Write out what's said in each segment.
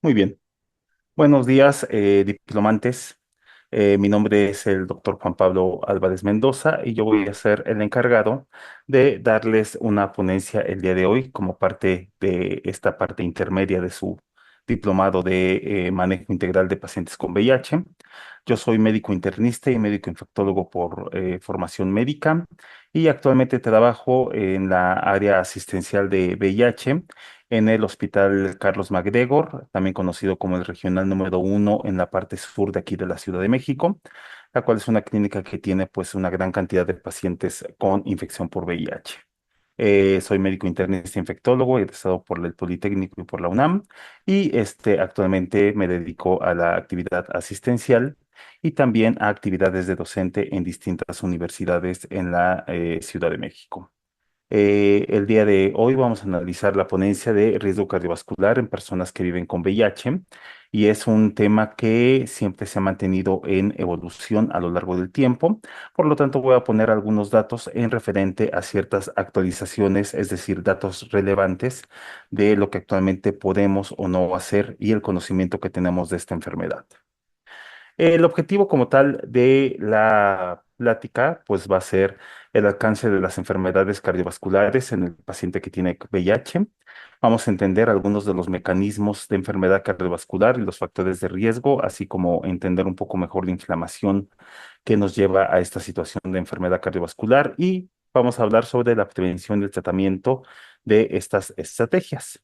Muy bien. Buenos días, diplomantes. Mi nombre es el doctor Juan Pablo Álvarez Mendoza y yo voy a ser el encargado de darles una ponencia el día de hoy como parte de esta parte intermedia de su diplomado de manejo integral de pacientes con VIH. Yo soy médico internista y médico infectólogo por formación médica y actualmente trabajo en la área asistencial de VIH en el Hospital Carlos MacGregor, también conocido como el Regional número 1 en la parte sur de aquí de la Ciudad de México, la cual es una clínica que tiene pues una gran cantidad de pacientes con infección por VIH. Soy médico internista infectólogo, egresado por el Politécnico y por la UNAM, y actualmente me dedico a la actividad asistencial y también a actividades de docente en distintas universidades en la Ciudad de México. El día de hoy vamos a analizar la ponencia de riesgo cardiovascular en personas que viven con VIH y es un tema que siempre se ha mantenido en evolución a lo largo del tiempo. Por lo tanto, voy a poner algunos datos en referente a ciertas actualizaciones, es decir, datos relevantes de lo que actualmente podemos o no hacer y el conocimiento que tenemos de esta enfermedad. El objetivo como tal de la plática, pues va a ser el alcance de las enfermedades cardiovasculares en el paciente que tiene VIH. Vamos a entender algunos de los mecanismos de enfermedad cardiovascular y los factores de riesgo, así como entender un poco mejor la inflamación que nos lleva a esta situación de enfermedad cardiovascular y vamos a hablar sobre la prevención y el tratamiento de estas estrategias.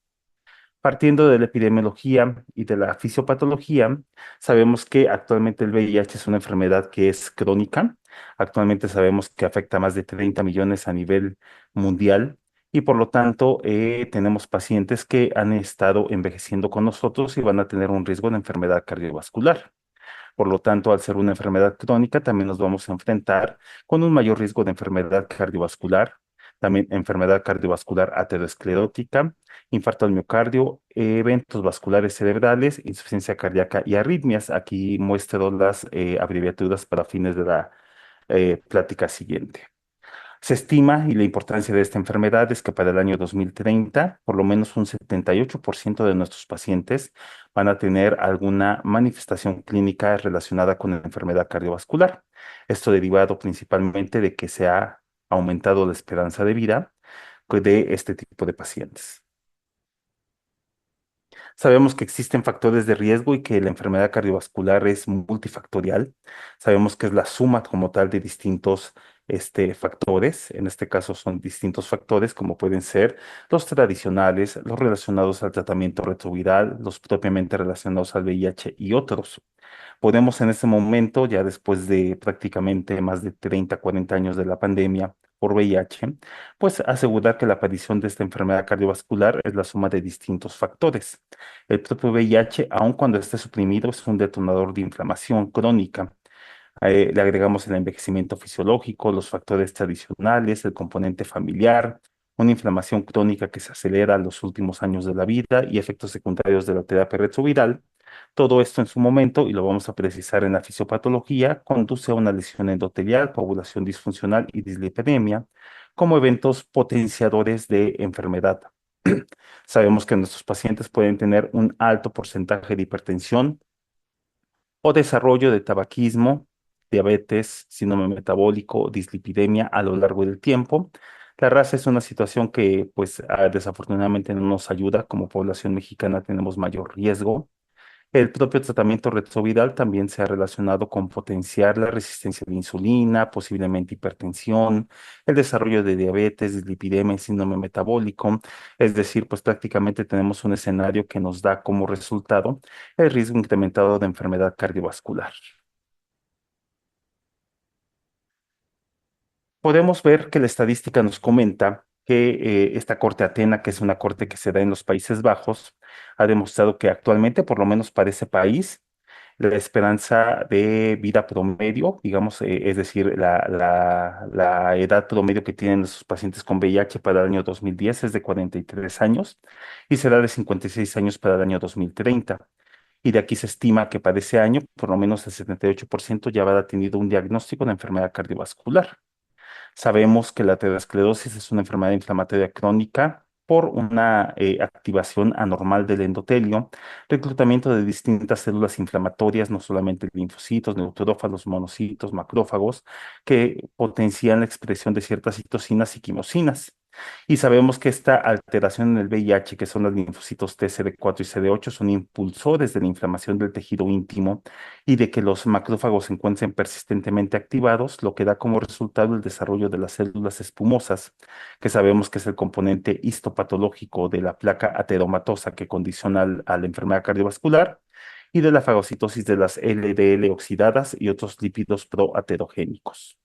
Partiendo de la epidemiología y de la fisiopatología, sabemos que actualmente el VIH es una enfermedad que es crónica. Actualmente sabemos que afecta a más de 30 millones a nivel mundial y por lo tanto tenemos pacientes que han estado envejeciendo con nosotros y van a tener un riesgo de enfermedad cardiovascular. Por lo tanto, al ser una enfermedad crónica, también nos vamos a enfrentar con un mayor riesgo de enfermedad cardiovascular, también enfermedad cardiovascular aterosclerótica, infarto al miocardio, eventos vasculares cerebrales, insuficiencia cardíaca y arritmias. Aquí muestro las abreviaturas para fines de la plática siguiente. Se estima, y la importancia de esta enfermedad es que para el año 2030, por lo menos un 78% de nuestros pacientes van a tener alguna manifestación clínica relacionada con la enfermedad cardiovascular. Esto derivado principalmente de que se ha aumentado la esperanza de vida de este tipo de pacientes. Sabemos que existen factores de riesgo y que la enfermedad cardiovascular es multifactorial. Sabemos que es la suma como tal de distintos factores. En este caso son distintos factores como pueden ser los tradicionales, los relacionados al tratamiento retroviral, los propiamente relacionados al VIH y otros. Podemos en este momento, ya después de prácticamente más de 30, 40 años de la pandemia por VIH, pues asegurar que la aparición de esta enfermedad cardiovascular es la suma de distintos factores. El propio VIH, aun cuando esté suprimido, es un detonador de inflamación crónica. Le agregamos el envejecimiento fisiológico, los factores tradicionales, el componente familiar, una inflamación crónica que se acelera en los últimos años de la vida y efectos secundarios de la terapia retroviral. Todo esto en su momento, y lo vamos a precisar en la fisiopatología, conduce a una lesión endotelial, coagulación disfuncional y dislipidemia como eventos potenciadores de enfermedad. Sabemos que nuestros pacientes pueden tener un alto porcentaje de hipertensión o desarrollo de tabaquismo, diabetes, síndrome metabólico, dislipidemia a lo largo del tiempo. La raza es una situación que, pues, desafortunadamente no nos ayuda. Como población mexicana tenemos mayor riesgo. El propio tratamiento retroviral también se ha relacionado con potenciar la resistencia a la insulina, posiblemente hipertensión, el desarrollo de diabetes, dislipidemia y síndrome metabólico. Es decir, pues prácticamente tenemos un escenario que nos da como resultado el riesgo incrementado de enfermedad cardiovascular. Podemos ver que la estadística nos comenta que esta corte Atena, que es una corte que se da en los Países Bajos, ha demostrado que actualmente, por lo menos para ese país, la esperanza de vida promedio, digamos, es decir, la edad promedio que tienen sus pacientes con VIH para el año 2010 es de 43 años y será de 56 años para el año 2030. Y de aquí se estima que para ese año, por lo menos el 78% ya habrá tenido un diagnóstico de enfermedad cardiovascular. Sabemos que la aterosclerosis es una enfermedad inflamatoria crónica por una activación anormal del endotelio, reclutamiento de distintas células inflamatorias, no solamente linfocitos, neutrófilos, monocitos, macrófagos, que potencian la expresión de ciertas citocinas y quimosinas. Y sabemos que esta alteración en el VIH, que son los linfocitos T, CD4 y CD8, son impulsores de la inflamación del tejido íntimo y de que los macrófagos se encuentren persistentemente activados, lo que da como resultado el desarrollo de las células espumosas, que sabemos que es el componente histopatológico de la placa ateromatosa que condiciona a la enfermedad cardiovascular, y de la fagocitosis de las LDL oxidadas y otros lípidos proaterogénicos.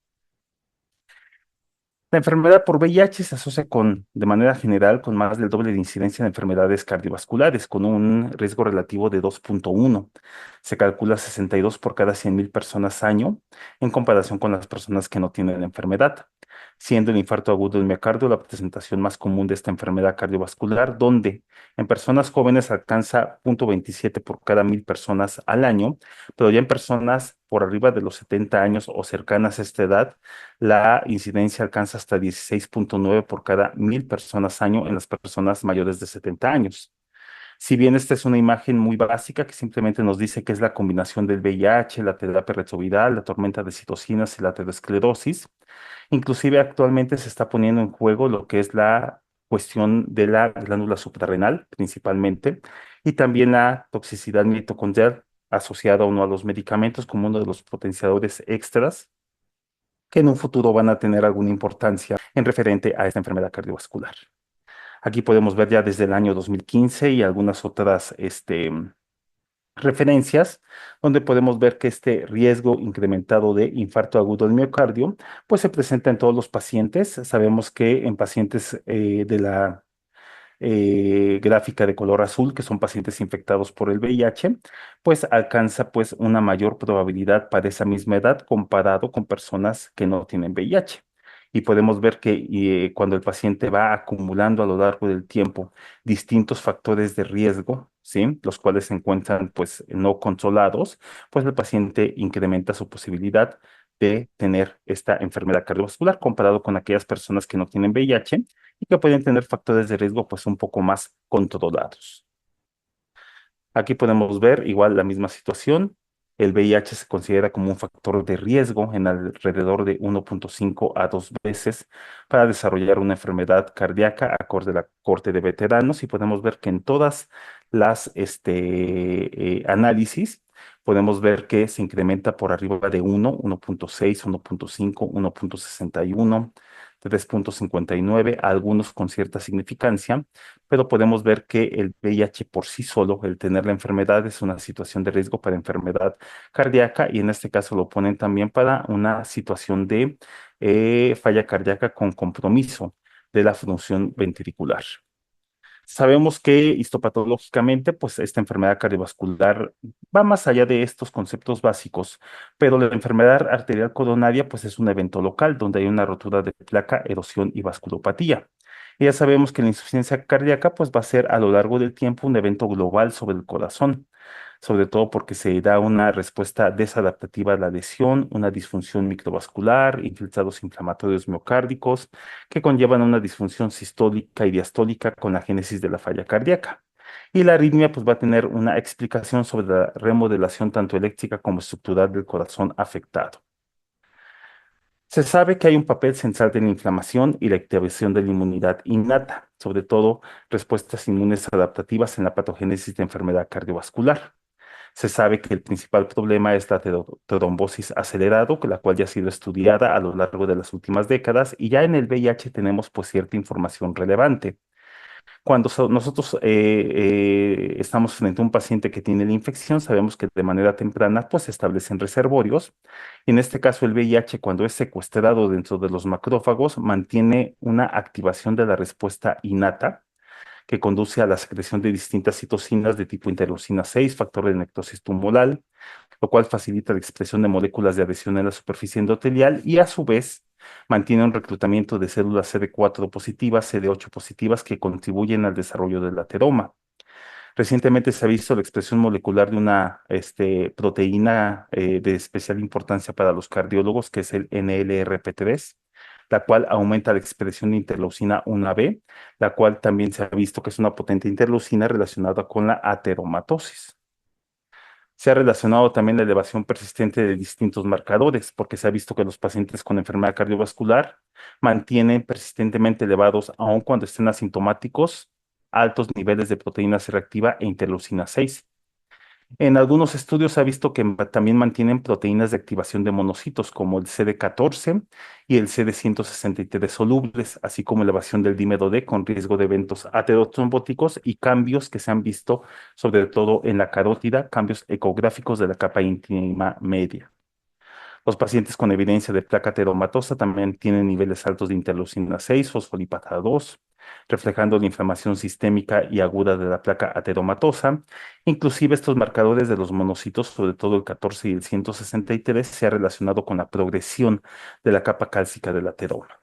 La enfermedad por VIH se asocia de manera general, con más del doble de incidencia de enfermedades cardiovasculares, con un riesgo relativo de 2.1. Se calcula 62 por cada 100.000 personas año, en comparación con las personas que no tienen la enfermedad, siendo el infarto agudo del miocardio la presentación más común de esta enfermedad cardiovascular, donde en personas jóvenes alcanza 0.27 por cada 1.000 personas al año, pero ya en personas por arriba de los 70 años o cercanas a esta edad, la incidencia alcanza hasta 16.9 por cada 1.000 personas año en las personas mayores de 70 años. Si bien esta es una imagen muy básica que simplemente nos dice que es la combinación del VIH, la terapia retroviral, la tormenta de citocinas y la aterosclerosis, inclusive actualmente se está poniendo en juego lo que es la cuestión de la glándula suprarrenal principalmente, y también la toxicidad mitocondrial asociada o no a los medicamentos como uno de los potenciadores extras que en un futuro van a tener alguna importancia en referente a esta enfermedad cardiovascular. Aquí podemos ver ya desde el año 2015 y algunas otras referencias, donde podemos ver que este riesgo incrementado de infarto agudo del miocardio, pues se presenta en todos los pacientes. Sabemos que en pacientes de la gráfica de color azul, que son pacientes infectados por el VIH, pues alcanza pues una mayor probabilidad para esa misma edad comparado con personas que no tienen VIH. Y podemos ver que cuando el paciente va acumulando a lo largo del tiempo distintos factores de riesgo, ¿sí? Los cuales se encuentran pues no controlados, pues el paciente incrementa su posibilidad de tener esta enfermedad cardiovascular comparado con aquellas personas que no tienen VIH y que pueden tener factores de riesgo pues un poco más controlados. Aquí podemos ver igual la misma situación. El VIH se considera como un factor de riesgo en alrededor de 1.5 a 2 veces para desarrollar una enfermedad cardíaca acorde a la corte de veteranos, y podemos ver que en todas las análisis podemos ver que se incrementa por arriba de 1, 1.6, 1.5, 1.61, 3.59, algunos con cierta significancia, pero podemos ver que el VIH por sí solo, el tener la enfermedad, es una situación de riesgo para enfermedad cardíaca, y en este caso lo ponen también para una situación de falla cardíaca con compromiso de la función ventricular. Sabemos que histopatológicamente, pues esta enfermedad cardiovascular va más allá de estos conceptos básicos, pero la enfermedad arterial coronaria, pues es un evento local donde hay una rotura de placa, erosión y vasculopatía. Y ya sabemos que la insuficiencia cardíaca, pues va a ser a lo largo del tiempo un evento global sobre el corazón, sobre todo porque se da una respuesta desadaptativa a la lesión, una disfunción microvascular, infiltrados inflamatorios miocárdicos, que conllevan a una disfunción sistólica y diastólica con la génesis de la falla cardíaca. Y la arritmia pues va a tener una explicación sobre la remodelación tanto eléctrica como estructural del corazón afectado. Se sabe que hay un papel central de la inflamación y la activación de la inmunidad innata, sobre todo respuestas inmunes adaptativas en la patogénesis de enfermedad cardiovascular. Se sabe que el principal problema es la trombosis acelerado, la cual ya ha sido estudiada a lo largo de las últimas décadas, y ya en el VIH tenemos pues cierta información relevante. Cuando nosotros estamos frente a un paciente que tiene la infección, sabemos que de manera temprana pues se establecen reservorios. Y en este caso el VIH, cuando es secuestrado dentro de los macrófagos, mantiene una activación de la respuesta innata que conduce a la secreción de distintas citocinas de tipo interleucina 6, factor de necrosis tumoral, lo cual facilita la expresión de moléculas de adhesión en la superficie endotelial, y a su vez mantiene un reclutamiento de células CD4 positivas, CD8 positivas, que contribuyen al desarrollo del ateroma. Recientemente se ha visto la expresión molecular de una proteína de especial importancia para los cardiólogos, que es el NLRP3, la cual aumenta la expresión de interleucina 1B, la cual también se ha visto que es una potente interleucina relacionada con la ateromatosis. Se ha relacionado también la elevación persistente de distintos marcadores, porque se ha visto que los pacientes con enfermedad cardiovascular mantienen persistentemente elevados, aun cuando estén asintomáticos, altos niveles de proteína C reactiva e interleucina 6. En algunos estudios se ha visto que también mantienen proteínas de activación de monocitos, como el CD14 y el CD163 solubles, así como elevación del dímero D con riesgo de eventos aterotrombóticos y cambios que se han visto sobre todo en la carótida, cambios ecográficos de la capa íntima media. Los pacientes con evidencia de placa ateromatosa también tienen niveles altos de interleucina 6, fosfolipasa 2, reflejando la inflamación sistémica y aguda de la placa ateromatosa. Inclusive estos marcadores de los monocitos, sobre todo el 14 y el 163, se ha relacionado con la progresión de la capa cálcica del ateroma.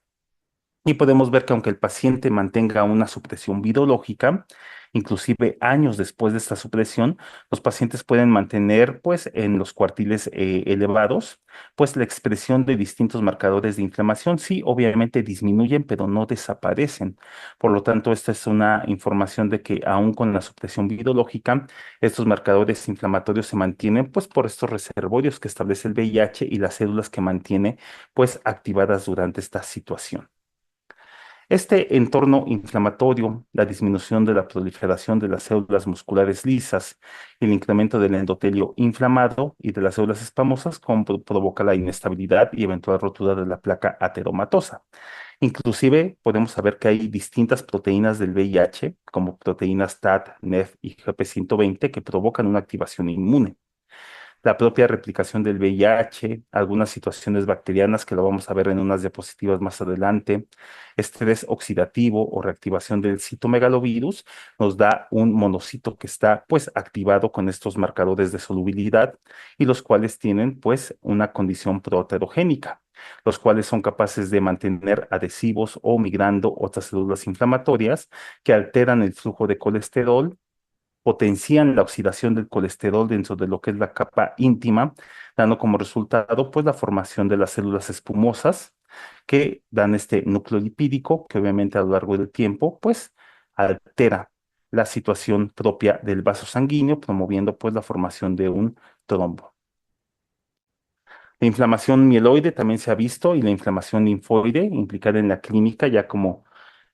Y podemos ver que aunque el paciente mantenga una supresión virológica, inclusive años después de esta supresión, los pacientes pueden mantener pues en los cuartiles elevados, pues la expresión de distintos marcadores de inflamación. Sí, obviamente disminuyen, pero no desaparecen. Por lo tanto, esta es una información de que aún con la supresión virológica, estos marcadores inflamatorios se mantienen pues por estos reservorios que establece el VIH y las células que mantiene pues activadas durante esta situación. Este entorno inflamatorio, la disminución de la proliferación de las células musculares lisas y el incremento del endotelio inflamado y de las células escamosas provoca la inestabilidad y eventual rotura de la placa ateromatosa. Inclusive podemos saber que hay distintas proteínas del VIH, como proteínas TAT, NEF y GP120, que provocan una activación inmune, la propia replicación del VIH, algunas situaciones bacterianas que lo vamos a ver en unas diapositivas más adelante, estrés oxidativo o reactivación del citomegalovirus, nos da un monocito que está pues activado con estos marcadores de solubilidad y los cuales tienen pues una condición proterogénica, los cuales son capaces de mantener adhesivos o migrando otras células inflamatorias que alteran el flujo de colesterol, potencian la oxidación del colesterol dentro de lo que es la capa íntima, dando como resultado pues la formación de las células espumosas que dan este núcleo lipídico que obviamente a lo largo del tiempo pues altera la situación propia del vaso sanguíneo, promoviendo pues la formación de un trombo. La inflamación mieloide también se ha visto y la inflamación linfoide implicada en la clínica, ya como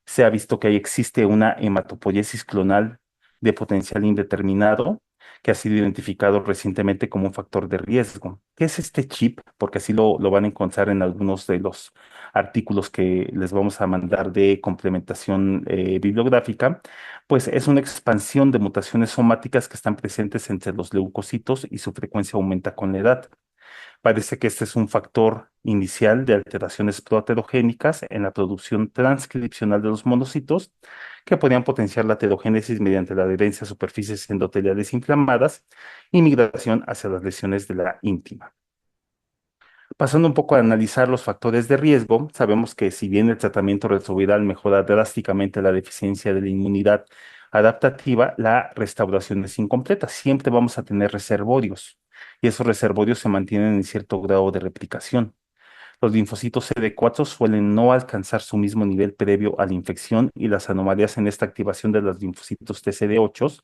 se ha visto que ahí existe una hematopoiesis clonal de potencial indeterminado que ha sido identificado recientemente como un factor de riesgo. ¿Qué es este chip? Porque así lo van a encontrar en algunos de los artículos que les vamos a mandar de complementación bibliográfica. Pues es una expansión de mutaciones somáticas que están presentes entre los leucocitos y su frecuencia aumenta con la edad. Parece que este es un factor inicial de alteraciones proaterogénicas en la producción transcripcional de los monocitos que podrían potenciar la aterogénesis mediante la adherencia a superficies endoteliales inflamadas y migración hacia las lesiones de la íntima. Pasando un poco a analizar los factores de riesgo, sabemos que si bien el tratamiento retroviral mejora drásticamente la deficiencia de la inmunidad adaptativa, la restauración es incompleta. Siempre vamos a tener reservorios y esos reservorios se mantienen en cierto grado de replicación. Los linfocitos CD4 suelen no alcanzar su mismo nivel previo a la infección y las anomalías en esta activación de los linfocitos TCD8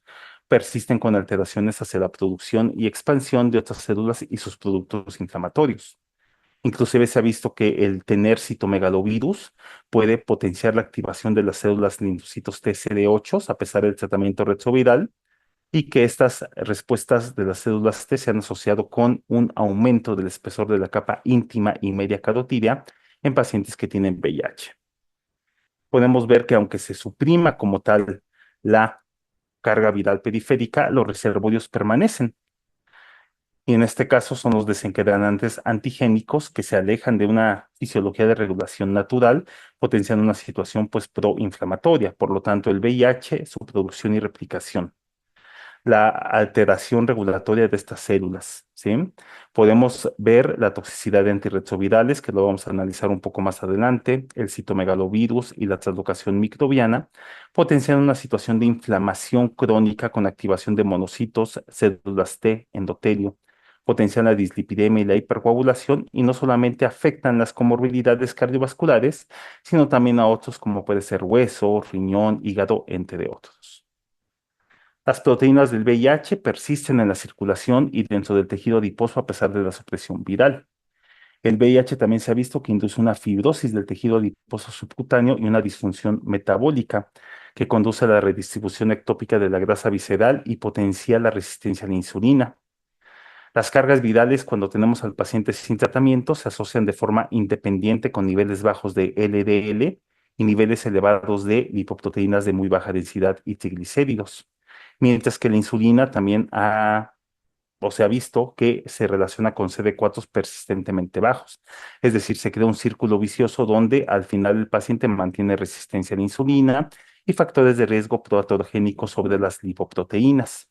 persisten con alteraciones hacia la producción y expansión de otras células y sus productos inflamatorios. Inclusive se ha visto que el tener citomegalovirus puede potenciar la activación de las células linfocitos TCD8 a pesar del tratamiento retroviral y que estas respuestas de las células T se han asociado con un aumento del espesor de la capa íntima y media carotidia en pacientes que tienen VIH. Podemos ver que aunque se suprima como tal la carga viral periférica, los reservorios permanecen. Y en este caso son los desencadenantes antigénicos que se alejan de una fisiología de regulación natural, potenciando una situación pues proinflamatoria. Por lo tanto, el VIH, su producción y replicación, la alteración regulatoria de estas células, ¿sí? Podemos ver la toxicidad de antirretrovirales, que lo vamos a analizar un poco más adelante, el citomegalovirus y la translocación microbiana, potenciando una situación de inflamación crónica con activación de monocitos, células T, endotelio, potencian la dislipidemia y la hipercoagulación y no solamente afectan las comorbilidades cardiovasculares, sino también a otros como puede ser hueso, riñón, hígado, entre otros. Las proteínas del VIH persisten en la circulación y dentro del tejido adiposo a pesar de la supresión viral. El VIH también se ha visto que induce una fibrosis del tejido adiposo subcutáneo y una disfunción metabólica que conduce a la redistribución ectópica de la grasa visceral y potencia la resistencia a la insulina. Las cargas virales cuando tenemos al paciente sin tratamiento se asocian de forma independiente con niveles bajos de LDL y niveles elevados de lipoproteínas de muy baja densidad y triglicéridos, mientras que la insulina también se ha visto que se relaciona con CD4 persistentemente bajos. Es decir, se crea un círculo vicioso donde al final el paciente mantiene resistencia a la insulina y factores de riesgo proaterogénicos sobre las lipoproteínas.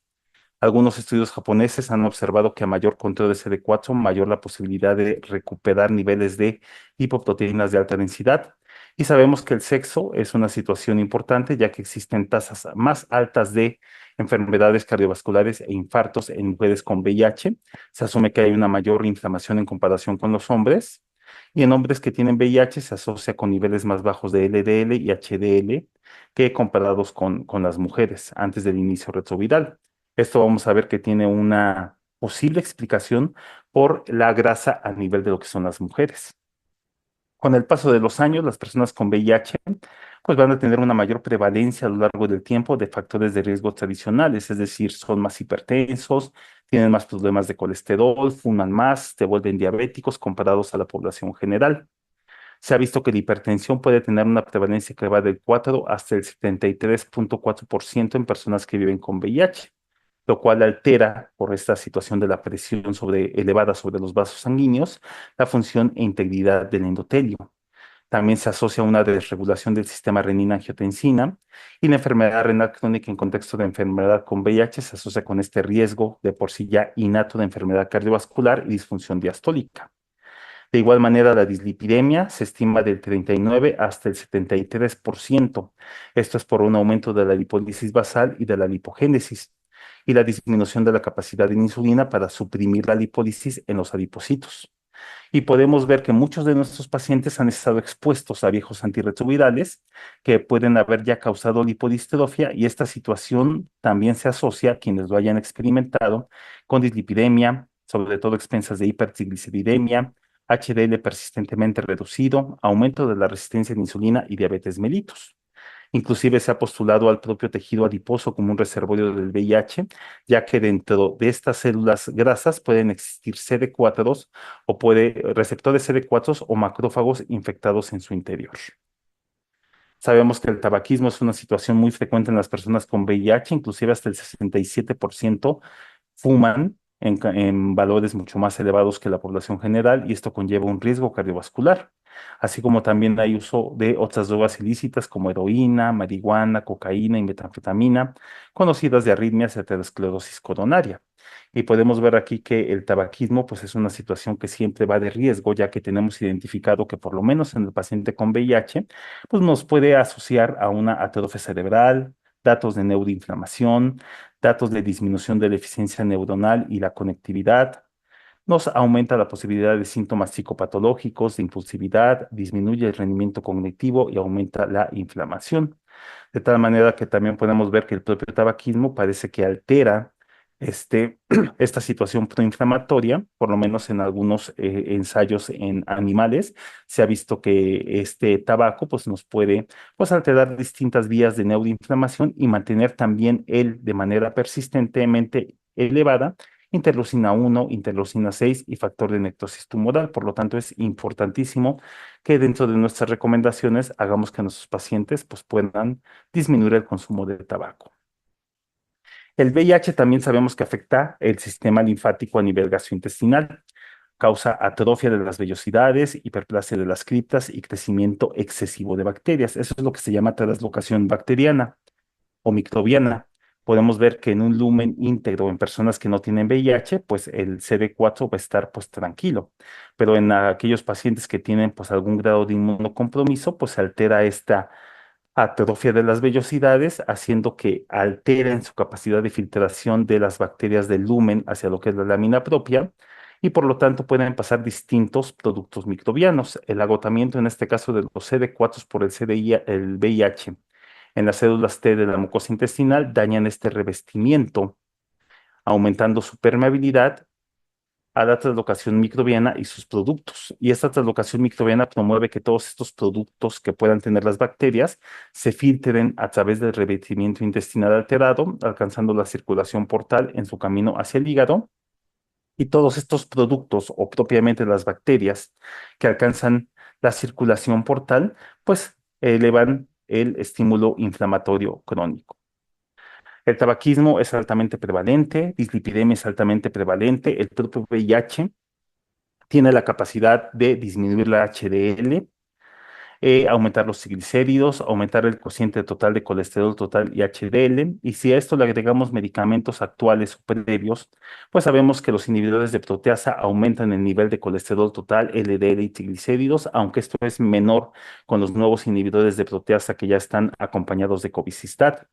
Algunos estudios japoneses han observado que a mayor control de CD4, mayor la posibilidad de recuperar niveles de lipoproteínas de alta densidad. Y sabemos que el sexo es una situación importante, ya que existen tasas más altas de enfermedades cardiovasculares e infartos en mujeres con VIH. Se asume que hay una mayor inflamación en comparación con los hombres. Y en hombres que tienen VIH se asocia con niveles más bajos de LDL y HDL que comparados con las mujeres antes del inicio retroviral. Esto vamos a ver que tiene una posible explicación por la grasa a nivel de lo que son las mujeres. Con el paso de los años, las personas con VIH pues van a tener una mayor prevalencia a lo largo del tiempo de factores de riesgo tradicionales, es decir, son más hipertensos, tienen más problemas de colesterol, fuman más, se vuelven diabéticos comparados a la población general. Se ha visto que la hipertensión puede tener una prevalencia que va del 4 hasta el 73,4% en personas que viven con VIH, lo cual altera por esta situación de la presión elevada sobre los vasos sanguíneos la función e integridad del endotelio. También se asocia a una desregulación del sistema renina-angiotensina y la enfermedad renal crónica en contexto de enfermedad con VIH se asocia con este riesgo de por sí ya innato de enfermedad cardiovascular y disfunción diastólica. De igual manera, la dislipidemia se estima del 39 hasta el 73%. Esto es por un aumento de la lipólisis basal y de la lipogénesis y la disminución de la capacidad de la insulina para suprimir la lipólisis en los adipocitos. Y podemos ver que muchos de nuestros pacientes han estado expuestos a viejos antirretrovirales que pueden haber ya causado lipodistrofia y esta situación también se asocia a quienes lo hayan experimentado con dislipidemia, sobre todo expensas de hipertrigliceridemia, HDL persistentemente reducido, aumento de la resistencia a la insulina y diabetes mellitus. Inclusive se ha postulado al propio tejido adiposo como un reservorio del VIH, ya que dentro de estas células grasas pueden existir CD4 receptores CD4 o macrófagos infectados en su interior. Sabemos que el tabaquismo es una situación muy frecuente en las personas con VIH, inclusive hasta el 67% fuman en valores mucho más elevados que la población general y esto conlleva un riesgo cardiovascular, así como también hay uso de otras drogas ilícitas como heroína, marihuana, cocaína y metanfetamina, conocidas de arritmias y aterosclerosis coronaria. Y podemos ver aquí que el tabaquismo pues es una situación que siempre va de riesgo, ya que tenemos identificado que por lo menos en el paciente con VIH pues nos puede asociar a una atrofia cerebral, datos de neuroinflamación, datos de disminución de la eficiencia neuronal y la conectividad. Nos aumenta la posibilidad de síntomas psicopatológicos, de impulsividad, disminuye el rendimiento cognitivo y aumenta la inflamación. De tal manera que también podemos ver que el propio tabaquismo parece que altera esta situación proinflamatoria, por lo menos en algunos ensayos en animales, se ha visto que este tabaco pues, nos puede pues, alterar distintas vías de neuroinflamación y mantener también él de manera persistentemente elevada interleucina 1, interleucina 6 y factor de necrosis tumoral. Por lo tanto, es importantísimo que dentro de nuestras recomendaciones hagamos que nuestros pacientes pues, puedan disminuir el consumo de tabaco. El VIH también sabemos que afecta el sistema linfático a nivel gastrointestinal. Causa atrofia de las vellosidades, hiperplasia de las criptas y crecimiento excesivo de bacterias. Eso es lo que se llama translocación bacteriana o microbiana. Podemos ver que en un lumen íntegro en personas que no tienen VIH, pues el CD4 va a estar pues tranquilo, pero en aquellos pacientes que tienen pues algún grado de inmunocompromiso, pues se altera atrofia de las vellosidades, haciendo que alteren su capacidad de filtración de las bacterias del lumen hacia lo que es la lámina propia, y por lo tanto pueden pasar distintos productos microbianos. El agotamiento, en este caso, de los CD4 por el el VIH en las células T de la mucosa intestinal dañan este revestimiento, aumentando su permeabilidad a la translocación microbiana y sus productos. Y esta translocación microbiana promueve que todos estos productos que puedan tener las bacterias se filtren a través del revestimiento intestinal alterado, alcanzando la circulación portal en su camino hacia el hígado. Y todos estos productos, o propiamente las bacterias que alcanzan la circulación portal, pues elevan el estímulo inflamatorio crónico. El tabaquismo es altamente prevalente, dislipidemia es altamente prevalente, el propio VIH tiene la capacidad de disminuir la HDL, aumentar los triglicéridos, aumentar el cociente total de colesterol total y HDL. Y si a esto le agregamos medicamentos actuales o previos, pues sabemos que los inhibidores de proteasa aumentan el nivel de colesterol total, LDL y triglicéridos, aunque esto es menor con los nuevos inhibidores de proteasa que ya están acompañados de cobicistat.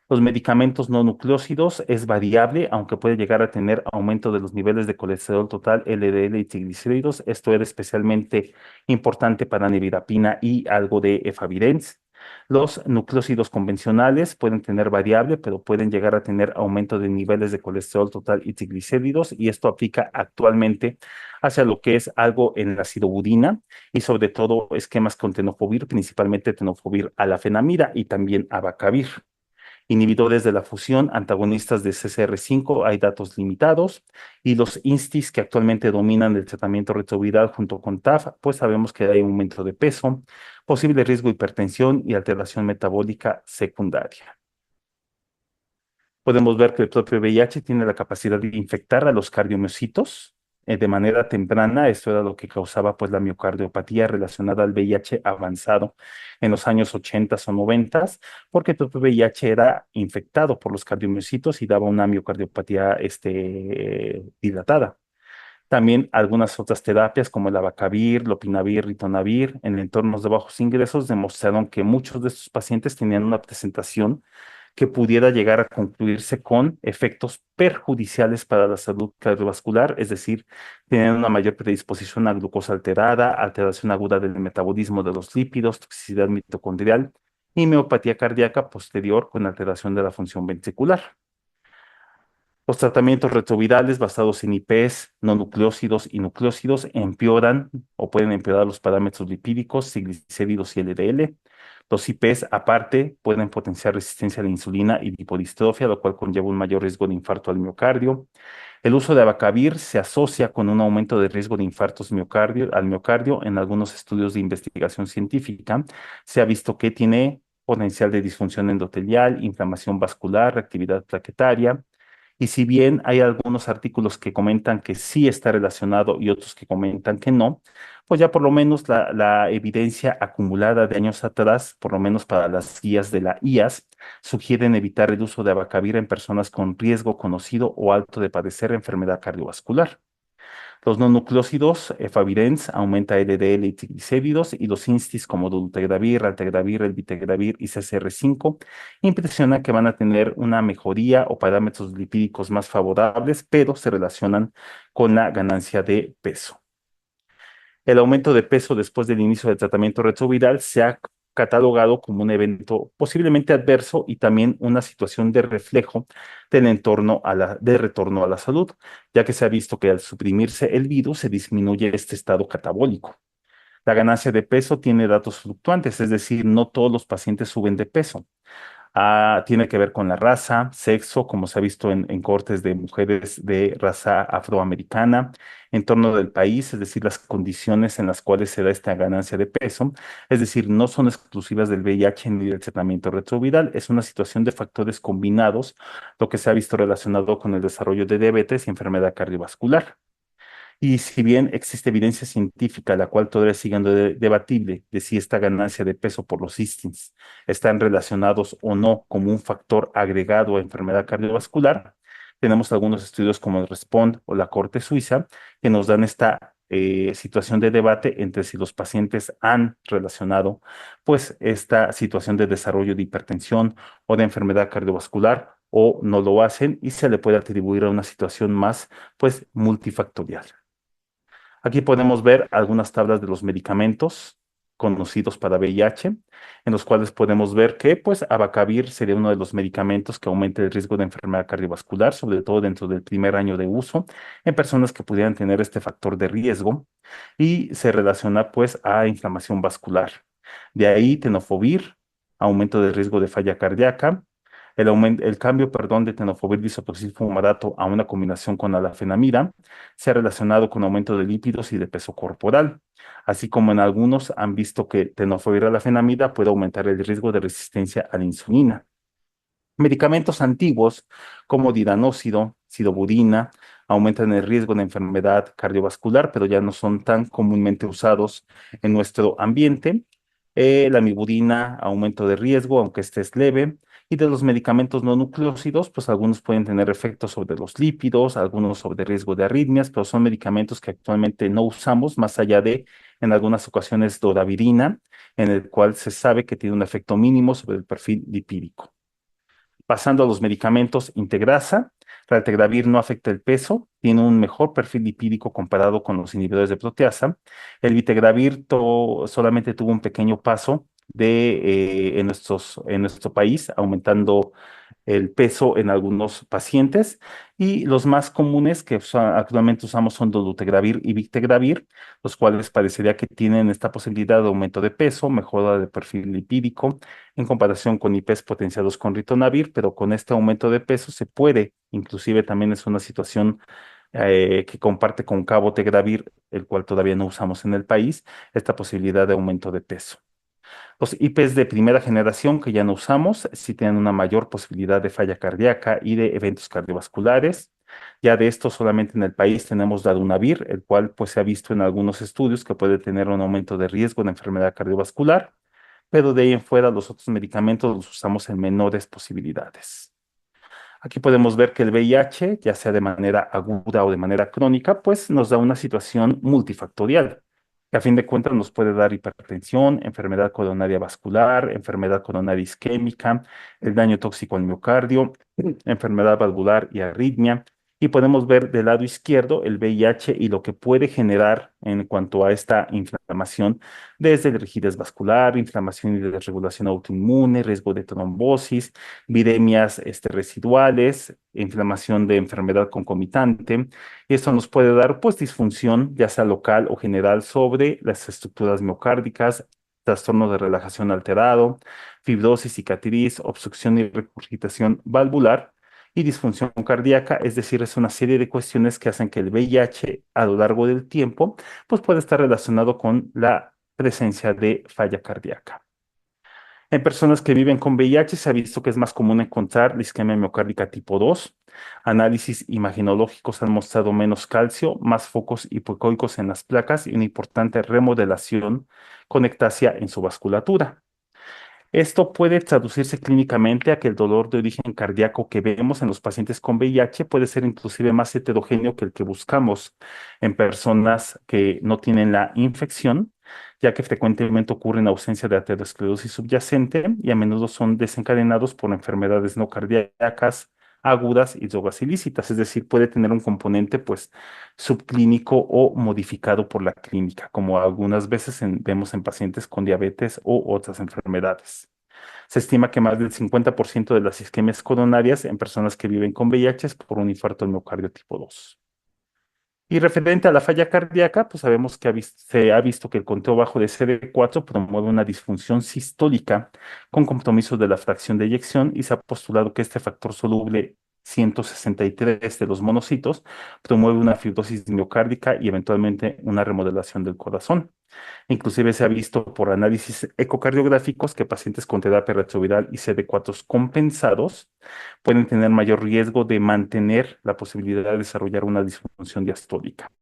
Los medicamentos no nucleósidos es variable, aunque puede llegar a tener aumento de los niveles de colesterol total, LDL y triglicéridos. Esto era especialmente importante para nevirapina y algo de efavirenz. Los nucleósidos convencionales pueden tener variable, pero pueden llegar a tener aumento de niveles de colesterol total y triglicéridos, y esto aplica actualmente hacia lo que es algo en la siroburina y sobre todo esquemas con tenofovir, principalmente tenofovir alafenamida y también abacavir. Inhibidores de la fusión, antagonistas de CCR5, hay datos limitados, y los INSTIs que actualmente dominan el tratamiento retroviral junto con TAF, pues sabemos que hay aumento de peso, posible riesgo de hipertensión y alteración metabólica secundaria. Podemos ver que el propio VIH tiene la capacidad de infectar a los cardiomiocitos de manera temprana. Esto era lo que causaba pues la miocardiopatía relacionada al VIH avanzado en los años 80 o 90, porque el propio VIH era infectado por los cardiomiocitos y daba una miocardiopatía dilatada. También algunas otras terapias como el abacavir, lopinavir, ritonavir en entornos de bajos ingresos demostraron que muchos de estos pacientes tenían una presentación que pudiera llegar a concluirse con efectos perjudiciales para la salud cardiovascular, es decir, tenían una mayor predisposición a glucosa alterada, alteración aguda del metabolismo de los lípidos, toxicidad mitocondrial y miopatía cardíaca posterior con alteración de la función ventricular. Los tratamientos retrovirales basados en IPs, no nucleósidos y nucleósidos empeoran o pueden empeorar los parámetros lipídicos, triglicéridos y LDL. Los IPs, aparte, pueden potenciar resistencia a la insulina y lipodistrofia, lo cual conlleva un mayor riesgo de infarto al miocardio. El uso de abacavir se asocia con un aumento de riesgo de infartos al miocardio. En algunos estudios de investigación científica se ha visto que tiene potencial de disfunción endotelial, inflamación vascular, reactividad plaquetaria. Y si bien hay algunos artículos que comentan que sí está relacionado y otros que comentan que no, pues ya por lo menos la evidencia acumulada de años atrás, por lo menos para las guías de la IAS, sugieren evitar el uso de abacavir en personas con riesgo conocido o alto de padecer enfermedad cardiovascular. Los no nucleósidos, efavirenz, aumenta LDL y triglicéridos, y los instis como dolutegravir, raltegravir, elvitegravir y CCR5 impresionan que van a tener una mejoría o parámetros lipídicos más favorables, pero se relacionan con la ganancia de peso. El aumento de peso después del inicio del tratamiento retroviral se ha catalogado como un evento posiblemente adverso y también una situación de reflejo del entorno de retorno a la salud, ya que se ha visto que al suprimirse el virus se disminuye este estado catabólico. La ganancia de peso tiene datos fluctuantes, es decir, no todos los pacientes suben de peso. Tiene que ver con la raza, sexo, como se ha visto en cortes de mujeres de raza afroamericana, entorno del país, es decir, las condiciones en las cuales se da esta ganancia de peso, es decir, no son exclusivas del VIH ni del tratamiento retroviral, es una situación de factores combinados, lo que se ha visto relacionado con el desarrollo de diabetes y enfermedad cardiovascular. Y si bien existe evidencia científica, la cual todavía sigue siendo debatible, de si esta ganancia de peso por los ISTINs están relacionados o no como un factor agregado a enfermedad cardiovascular, tenemos algunos estudios como el RESPOND o la Corte Suiza que nos dan esta situación de debate entre si los pacientes han relacionado pues esta situación de desarrollo de hipertensión o de enfermedad cardiovascular o no lo hacen y se le puede atribuir a una situación más pues multifactorial. Aquí podemos ver algunas tablas de los medicamentos conocidos para VIH, en los cuales podemos ver que, pues, abacavir sería uno de los medicamentos que aumenta el riesgo de enfermedad cardiovascular, sobre todo dentro del primer año de uso, en personas que pudieran tener este factor de riesgo y se relaciona, pues, a inflamación vascular. De ahí, tenofovir, aumento del riesgo de falla cardíaca. El cambio, perdón, de tenofovir disoproxil fumarato a una combinación con alafenamida se ha relacionado con aumento de lípidos y de peso corporal, así como en algunos han visto que tenofovir alafenamida puede aumentar el riesgo de resistencia a la insulina. Medicamentos antiguos como didanócido, sidobudina, aumentan el riesgo de enfermedad cardiovascular, pero ya no son tan comúnmente usados en nuestro ambiente. La mibudina, aumento de riesgo, aunque este es leve. Y de los medicamentos no nucleócidos, pues algunos pueden tener efectos sobre los lípidos, algunos sobre riesgo de arritmias, pero son medicamentos que actualmente no usamos, más allá de, en algunas ocasiones, doravirina, en el cual se sabe que tiene un efecto mínimo sobre el perfil lipídico. Pasando a los medicamentos integrasa, raltegravir no afecta el peso, tiene un mejor perfil lipídico comparado con los inhibidores de proteasa. El vitegravir solamente tuvo un pequeño paso en nuestro país, aumentando el peso en algunos pacientes y los más comunes que actualmente usamos son dolutegravir y bictegravir, los cuales parecería que tienen esta posibilidad de aumento de peso, mejora de perfil lipídico en comparación con IPs potenciados con ritonavir, pero con este aumento de peso se puede, inclusive también es una situación que comparte con cabotegravir, el cual todavía no usamos en el país, esta posibilidad de aumento de peso. Los IPs de primera generación que ya no usamos sí tienen una mayor posibilidad de falla cardíaca y de eventos cardiovasculares. Ya de esto solamente en el país tenemos Darunavir, el cual pues se ha visto en algunos estudios que puede tener un aumento de riesgo de enfermedad cardiovascular, pero de ahí en fuera los otros medicamentos los usamos en menores posibilidades. Aquí podemos ver que el VIH, ya sea de manera aguda o de manera crónica, pues nos da una situación multifactorial, que a fin de cuentas nos puede dar hipertensión, enfermedad coronaria vascular, enfermedad coronaria isquémica, el daño tóxico al miocardio, enfermedad valvular y arritmia. Y podemos ver del lado izquierdo el VIH y lo que puede generar en cuanto a esta inflamación, desde rigidez vascular, inflamación y desregulación autoinmune, riesgo de trombosis, viremias residuales, inflamación de enfermedad concomitante, y esto nos puede dar pues disfunción, ya sea local o general, sobre las estructuras miocárdicas, trastorno de relajación alterado, fibrosis, cicatriz, obstrucción y regurgitación valvular y disfunción cardíaca, es decir, es una serie de cuestiones que hacen que el VIH a lo largo del tiempo pues puede estar relacionado con la presencia de falla cardíaca. En personas que viven con VIH se ha visto que es más común encontrar la isquemia miocárdica tipo 2. Análisis imaginológicos han mostrado menos calcio, más focos hipoecoicos en las placas y una importante remodelación con ectasia en su vasculatura. Esto puede traducirse clínicamente a que el dolor de origen cardíaco que vemos en los pacientes con VIH puede ser inclusive más heterogéneo que el que buscamos en personas que no tienen la infección, ya que frecuentemente ocurre en ausencia de aterosclerosis subyacente y a menudo son desencadenados por enfermedades no cardíacas agudas y drogas ilícitas, es decir, puede tener un componente pues subclínico o modificado por la clínica, como algunas veces vemos en pacientes con diabetes o otras enfermedades. Se estima que más del 50% de las isquemias coronarias en personas que viven con VIH es por un infarto del miocardio tipo 2. Y referente a la falla cardíaca, pues sabemos que se ha visto que el conteo bajo de CD4 promueve una disfunción sistólica con compromiso de la fracción de eyección y se ha postulado que este factor soluble 163 de los monocitos promueve una fibrosis miocárdica y eventualmente una remodelación del corazón. Inclusive se ha visto por análisis ecocardiográficos que pacientes con terapia retroviral y CD4 compensados pueden tener mayor riesgo de mantener la posibilidad de desarrollar una disfunción diastólica.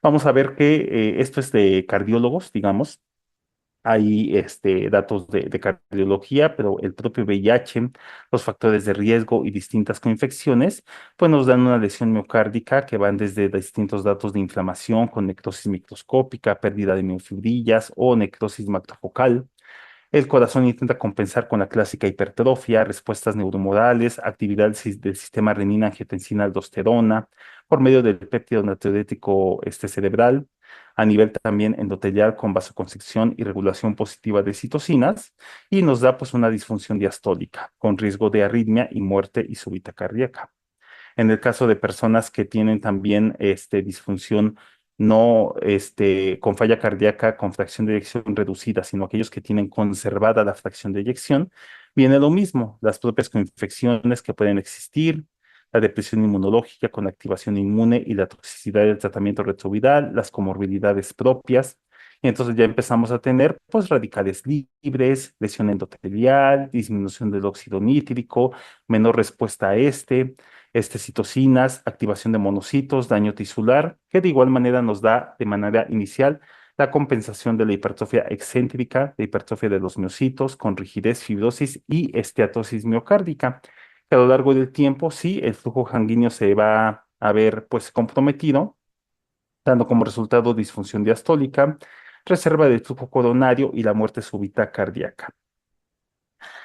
Vamos a ver que esto es de cardiólogos, digamos. hay datos de cardiología, pero el propio VIH, los factores de riesgo y distintas coinfecciones, pues nos dan una lesión miocárdica que van desde distintos datos de inflamación con necrosis microscópica, pérdida de miofibrillas o necrosis macrofocal. El corazón intenta compensar con la clásica hipertrofia, respuestas neuromodales, actividad del sistema renina-angiotensina-aldosterona, por medio del péptido natriurético cerebral, a nivel también endotelial con vasoconstricción y regulación positiva de citocinas, y nos da pues una disfunción diastólica, con riesgo de arritmia y muerte y súbita cardíaca. En el caso de personas que tienen también disfunción no con falla cardíaca con fracción de eyección reducida, sino aquellos que tienen conservada la fracción de eyección, viene lo mismo, las propias coinfecciones que pueden existir, la depresión inmunológica con activación inmune y la toxicidad del tratamiento retroviral, las comorbilidades propias. Y entonces ya empezamos a tener pues radicales libres, lesión endotelial, disminución del óxido nítrico, menor respuesta a citocinas, activación de monocitos, daño tisular, que de igual manera nos da de manera inicial la compensación de la hipertrofia excéntrica, de hipertrofia de los miocitos, con rigidez, fibrosis y esteatosis miocárdica. Que a lo largo del tiempo, sí, el flujo sanguíneo se va a ver pues comprometido, dando como resultado disfunción diastólica, reserva del flujo coronario y la muerte súbita cardíaca.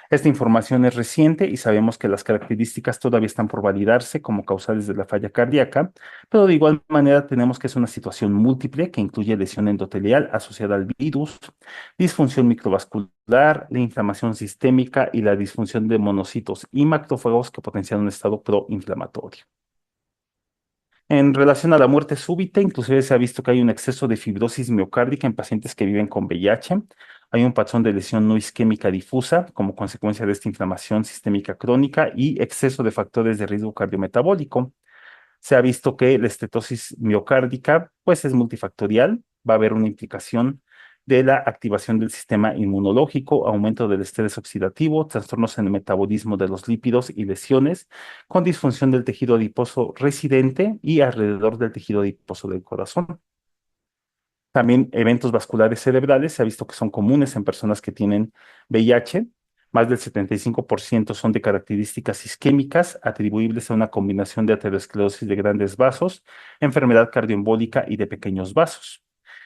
Esta información es reciente y sabemos que las características todavía están por validarse como causales de la falla cardíaca, pero de igual manera tenemos que es una situación múltiple que incluye lesión endotelial asociada al virus, disfunción microvascular, la inflamación sistémica y la disfunción de monocitos y macrófagos que potencian un estado proinflamatorio. En relación a la muerte súbita, inclusive se ha visto que hay un exceso de fibrosis miocárdica en pacientes que viven con VIH. Hay un patrón de lesión no isquémica difusa como consecuencia de esta inflamación sistémica crónica y exceso de factores de riesgo cardiometabólico. Se ha visto que la estetosis miocárdica, pues es multifactorial, va a haber una implicación de la activación del sistema inmunológico, aumento del estrés oxidativo, trastornos en el metabolismo de los lípidos y lesiones, con disfunción del tejido adiposo residente y alrededor del tejido adiposo del corazón. También eventos vasculares cerebrales se ha visto que son comunes en personas que tienen VIH. Más del 75% son de características isquémicas atribuibles a una combinación de aterosclerosis de grandes vasos, enfermedad cardioembólica y de pequeños vasos.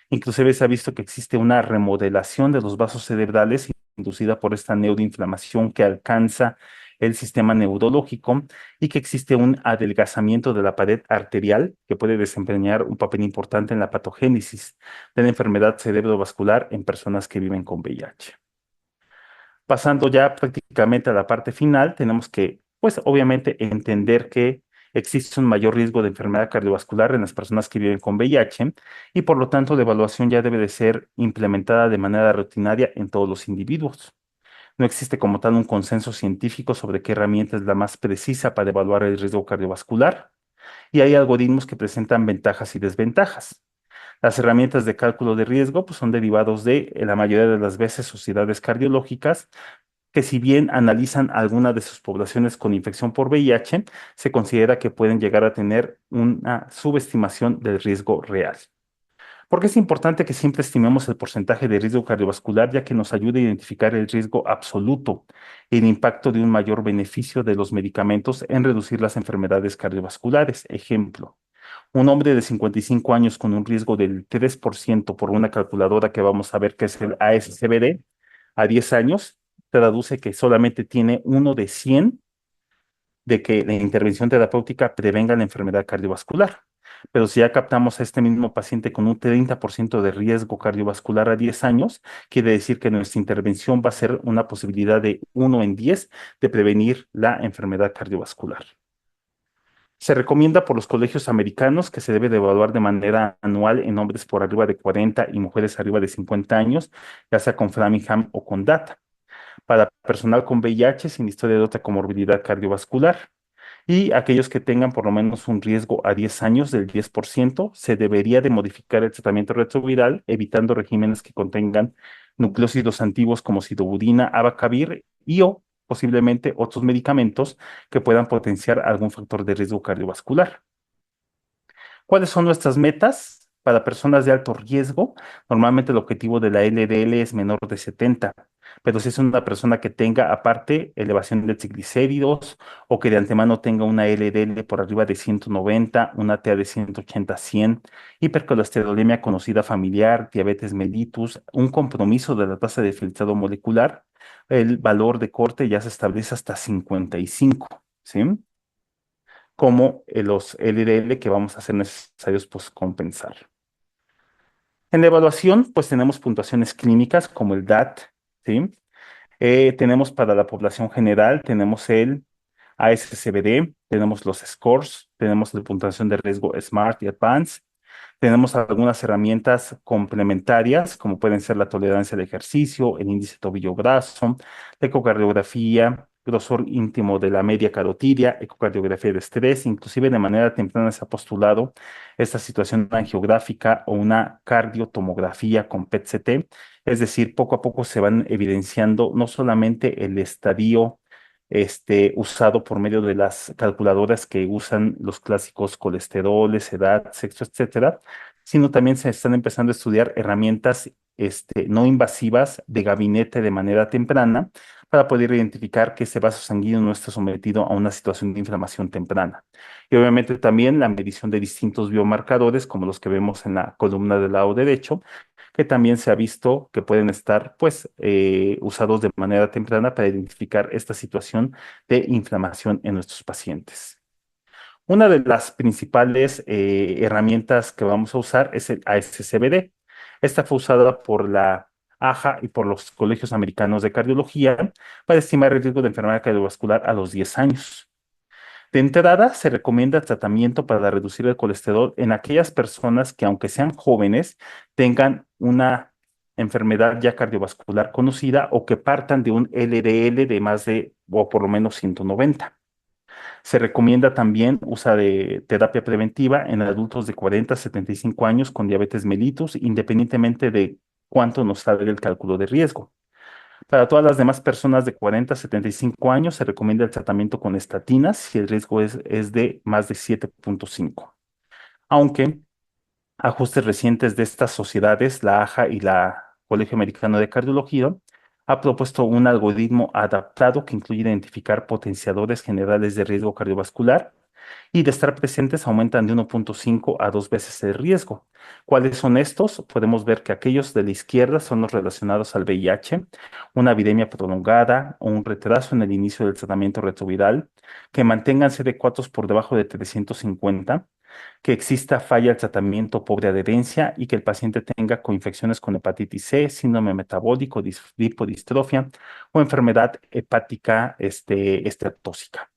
Inclusive se ha visto que existe una remodelación de los vasos cerebrales inducida por esta neuroinflamación que alcanza el sistema neurológico y que existe un adelgazamiento de la pared arterial que puede desempeñar un papel importante en la patogénesis de la enfermedad cerebrovascular en personas que viven con VIH. Pasando ya prácticamente a la parte final, tenemos que, pues obviamente, entender que existe un mayor riesgo de enfermedad cardiovascular en las personas que viven con VIH y por lo tanto la evaluación ya debe de ser implementada de manera rutinaria en todos los individuos. No existe como tal un consenso científico sobre qué herramienta es la más precisa para evaluar el riesgo cardiovascular y hay algoritmos que presentan ventajas y desventajas. Las herramientas de cálculo de riesgo pues, son derivados de, en la mayoría de las veces, sociedades cardiológicas que si bien analizan alguna de sus poblaciones con infección por VIH, se considera que pueden llegar a tener una subestimación del riesgo real. Porque es importante que siempre estimemos el porcentaje de riesgo cardiovascular, ya que nos ayuda a identificar el riesgo absoluto y el impacto de un mayor beneficio de los medicamentos en reducir las enfermedades cardiovasculares. Ejemplo, un hombre de 55 años con un riesgo del 3% por una calculadora que vamos a ver que es el ASCVD a 10 años, traduce que solamente tiene uno de 100 de que la intervención terapéutica prevenga la enfermedad cardiovascular. Pero si ya captamos a este mismo paciente con un 30% de riesgo cardiovascular a 10 años, quiere decir que nuestra intervención va a ser una posibilidad de 1 en 10 de prevenir la enfermedad cardiovascular. Se recomienda por los colegios americanos que se debe de evaluar de manera anual en hombres por arriba de 40 y mujeres arriba de 50 años, ya sea con Framingham o con DATA. Para personal con VIH sin historia de otra comorbilidad cardiovascular. Y aquellos que tengan por lo menos un riesgo a 10 años del 10%, se debería de modificar el tratamiento retroviral, evitando regímenes que contengan nucleósidos antiguos como sidobudina, abacavir y o posiblemente otros medicamentos que puedan potenciar algún factor de riesgo cardiovascular. ¿Cuáles son nuestras metas? Para personas de alto riesgo, normalmente el objetivo de la LDL es menor de 70, pero si es una persona que tenga aparte elevación de triglicéridos o que de antemano tenga una LDL por arriba de 190, una TA de 180 100, hipercolesterolemia conocida familiar, diabetes mellitus, un compromiso de la tasa de filtrado molecular, el valor de corte ya se establece hasta 55, ¿sí? Como los LDL que vamos a hacer necesarios pues compensar. En la evaluación, pues tenemos puntuaciones clínicas como el DAT, ¿sí? Tenemos para la población general, tenemos el ASCVD, tenemos los scores, tenemos la puntuación de riesgo SMART y Advanced. Tenemos algunas herramientas complementarias, como pueden ser la tolerancia al ejercicio, el índice tobillo-brazo, la ecocardiografía, grosor íntimo de la media carotidia, ecocardiografía de estrés, inclusive de manera temprana se ha postulado esta situación angiográfica o una cardiotomografía con PET-CT, es decir, poco a poco se van evidenciando no solamente el estadio usado por medio de las calculadoras que usan los clásicos colesteroles, edad, sexo, etcétera, sino también se están empezando a estudiar herramientas no invasivas de gabinete de manera temprana para poder identificar que ese vaso sanguíneo no está sometido a una situación de inflamación temprana. Y obviamente también la medición de distintos biomarcadores, como los que vemos en la columna del lado derecho, que también se ha visto que pueden estar pues usados de manera temprana para identificar esta situación de inflamación en nuestros pacientes. Una de las principales herramientas que vamos a usar es el ASCVD. Esta fue usada por la AJA y por los colegios americanos de cardiología para estimar el riesgo de enfermedad cardiovascular a los 10 años. De entrada, se recomienda tratamiento para reducir el colesterol en aquellas personas que, aunque sean jóvenes, tengan una enfermedad ya cardiovascular conocida o que partan de un LDL de más de o por lo menos 190. Se recomienda también usar de terapia preventiva en adultos de 40 a 75 años con diabetes mellitus, independientemente de cuánto nos salga el cálculo de riesgo. Para todas las demás personas de 40 a 75 años se recomienda el tratamiento con estatinas si el riesgo es de más de 7.5. Aunque ajustes recientes de estas sociedades, la AJA y la Colegio Americano de Cardiología, ha propuesto un algoritmo adaptado que incluye identificar potenciadores generales de riesgo cardiovascular y de estar presentes aumentan de 1.5 a 2 veces el riesgo. ¿Cuáles son estos? Podemos ver que aquellos de la izquierda son los relacionados al VIH, una epidemia prolongada o un retraso en el inicio del tratamiento retroviral, que mantengan CD4 por debajo de 350, que exista falla al tratamiento, pobre adherencia y que el paciente tenga coinfecciones con hepatitis C, síndrome metabólico, lipodistrofia o enfermedad hepática esteatóxica.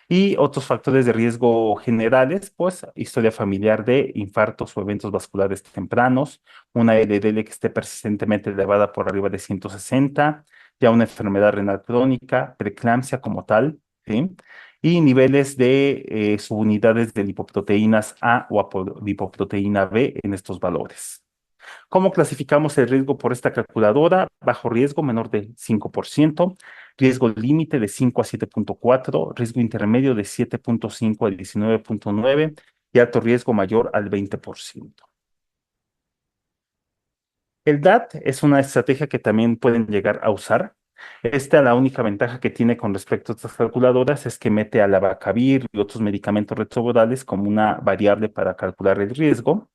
Y otros factores de riesgo generales, pues historia familiar de infartos o eventos vasculares tempranos, una LDL que esté persistentemente elevada por arriba de 160, ya una enfermedad renal crónica, preeclampsia como tal, ¿sí? Y niveles de subunidades de lipoproteínas A o lipoproteína B en estos valores. ¿Cómo clasificamos el riesgo por esta calculadora? Bajo riesgo, menor de 5%, riesgo límite de 5 a 7.4, riesgo intermedio de 7.5 a 19.9 y alto riesgo mayor al 20%. El DAT es una estrategia que también pueden llegar a usar. Esta, la única ventaja que tiene con respecto a estas calculadoras es que mete a la Abacavir y otros medicamentos retrovirales como una variable para calcular el riesgo.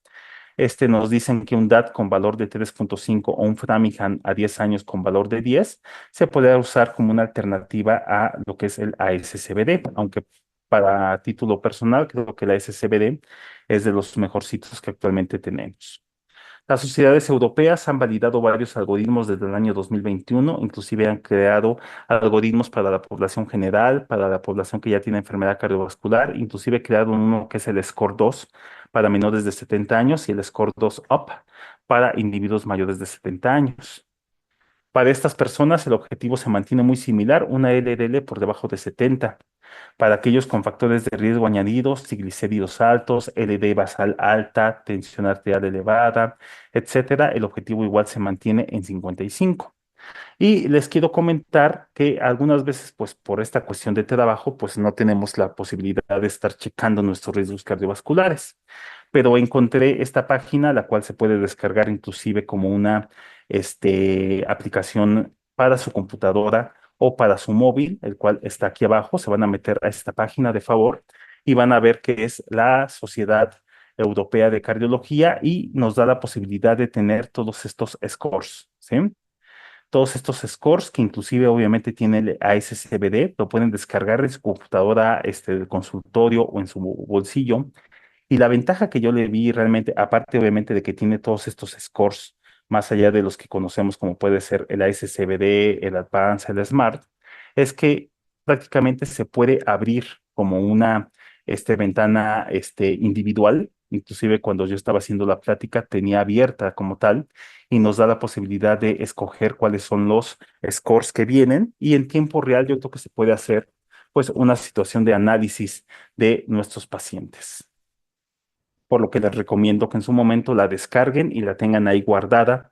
Nos dicen que un DAT con valor de 3.5 o un Framingham a 10 años con valor de 10 se puede usar como una alternativa a lo que es el ASCVD, aunque para título personal creo que el ASCVD es de los mejorcitos que actualmente tenemos. Las sociedades europeas han validado varios algoritmos desde el año 2021, inclusive han creado algoritmos para la población general, para la población que ya tiene enfermedad cardiovascular, inclusive crearon uno que es el SCORE-2 para menores de 70 años y el SCORE-2-UP para individuos mayores de 70 años. Para estas personas el objetivo se mantiene muy similar, una LDL por debajo de 70. Para aquellos con factores de riesgo añadidos, triglicéridos altos, LD basal alta, tensión arterial elevada, etcétera, el objetivo igual se mantiene en 55. Y les quiero comentar que algunas veces, pues por esta cuestión de trabajo, pues no tenemos la posibilidad de estar checando nuestros riesgos cardiovasculares. Pero encontré esta página, la cual se puede descargar inclusive como una aplicación para su computadora o para su móvil, el cual está aquí abajo. Se van a meter a esta página de favor y van a ver que es la Sociedad Europea de Cardiología y nos da la posibilidad de tener todos estos scores, ¿sí? Todos estos scores que inclusive obviamente tiene el ASCBD, lo pueden descargar en su computadora, del consultorio o en su bolsillo. Y la ventaja que yo le vi realmente, aparte obviamente de que tiene todos estos scores, más allá de los que conocemos como puede ser el ASCBD, el Advance, el Smart, es que prácticamente se puede abrir como una ventana individual. Inclusive cuando yo estaba haciendo la plática tenía abierta como tal y nos da la posibilidad de escoger cuáles son los scores que vienen y en tiempo real yo creo que se puede hacer pues una situación de análisis de nuestros pacientes, por lo que les recomiendo que en su momento la descarguen y la tengan ahí guardada,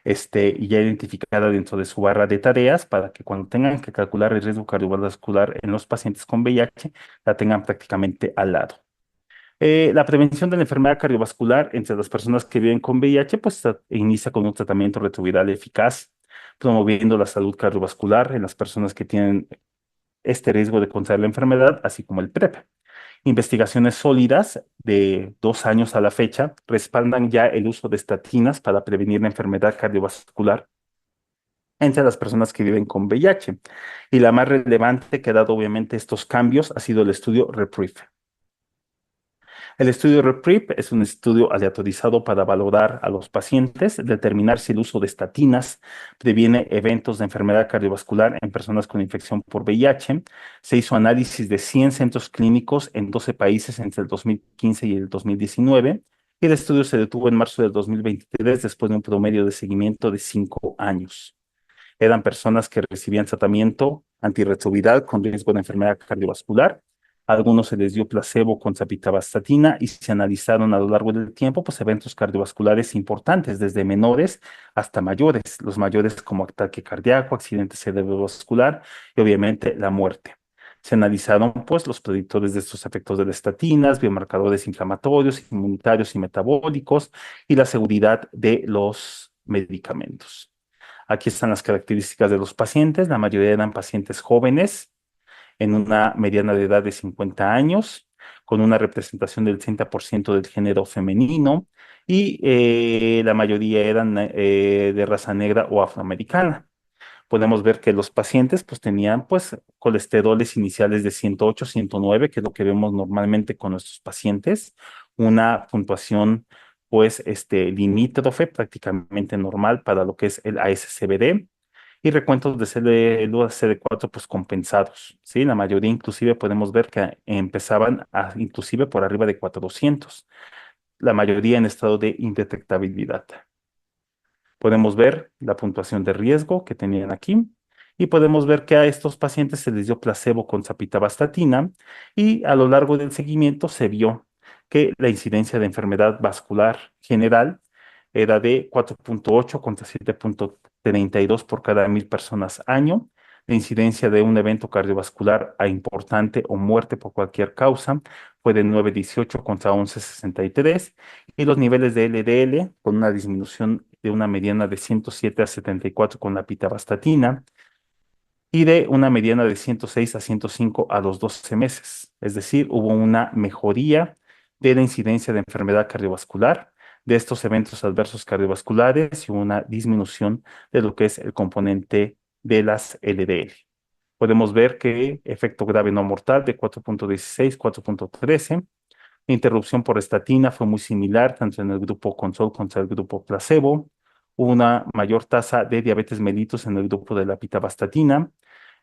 y ya identificada dentro de su barra de tareas para que cuando tengan que calcular el riesgo cardiovascular en los pacientes con VIH, la tengan prácticamente al lado. La prevención de la enfermedad cardiovascular entre las personas que viven con VIH, pues inicia con un tratamiento retroviral eficaz, promoviendo la salud cardiovascular en las personas que tienen este riesgo de contraer la enfermedad, así como el PrEP. Investigaciones sólidas de 2 años a la fecha respaldan ya el uso de estatinas para prevenir la enfermedad cardiovascular entre las personas que viven con VIH. Y la más relevante que ha dado obviamente estos cambios ha sido el estudio REPRIEVE. El estudio REPRIEVE es un estudio aleatorizado para valorar a los pacientes, determinar si el uso de estatinas previene eventos de enfermedad cardiovascular en personas con infección por VIH. Se hizo análisis de 100 centros clínicos en 12 países entre el 2015 y el 2019. Y el estudio se detuvo en marzo del 2023 después de un promedio de seguimiento de 5 años. Eran personas que recibían tratamiento antirretroviral con riesgo de enfermedad cardiovascular. A algunos se les dio placebo con sapitavastatina y se analizaron a lo largo del tiempo pues, eventos cardiovasculares importantes, desde menores hasta mayores. Los mayores como ataque cardíaco, accidente cerebrovascular y obviamente la muerte. Se analizaron pues los predictores de estos efectos de las estatinas, biomarcadores inflamatorios, inmunitarios y metabólicos y la seguridad de los medicamentos. Aquí están las características de los pacientes. La mayoría eran pacientes jóvenes, en una mediana de edad de 50 años, con una representación del 30% del género femenino y la mayoría eran de raza negra o afroamericana. Podemos ver que los pacientes pues tenían pues colesteroles iniciales de 108, 109, que es lo que vemos normalmente con nuestros pacientes, una puntuación pues limítrofe prácticamente normal para lo que es el ASCVD y recuentos de células CD4 pues compensados, ¿sí? La mayoría inclusive podemos ver que empezaban inclusive por arriba de 400, la mayoría en estado de indetectabilidad. Podemos ver la puntuación de riesgo que tenían aquí y podemos ver que a estos pacientes se les dio placebo con sapitavastatina y a lo largo del seguimiento se vio que la incidencia de enfermedad vascular general era de 4.8 contra 7.32 por cada 1.000 personas año. La incidencia de un evento cardiovascular a importante o muerte por cualquier causa fue de 9.18 contra 11.63 y los niveles de LDL con una disminución de una mediana de 107 a 74 con la pitavastatina y de una mediana de 106 a 105 a los 12 meses. Es decir, hubo una mejoría de la incidencia de enfermedad cardiovascular, de estos eventos adversos cardiovasculares y una disminución de lo que es el componente de las LDL. Podemos ver que efecto grave no mortal de 4.16, 4.13. La interrupción por estatina fue muy similar tanto en el grupo control contra el grupo placebo. Hubo una mayor tasa de diabetes mellitus en el grupo de la pitavastatina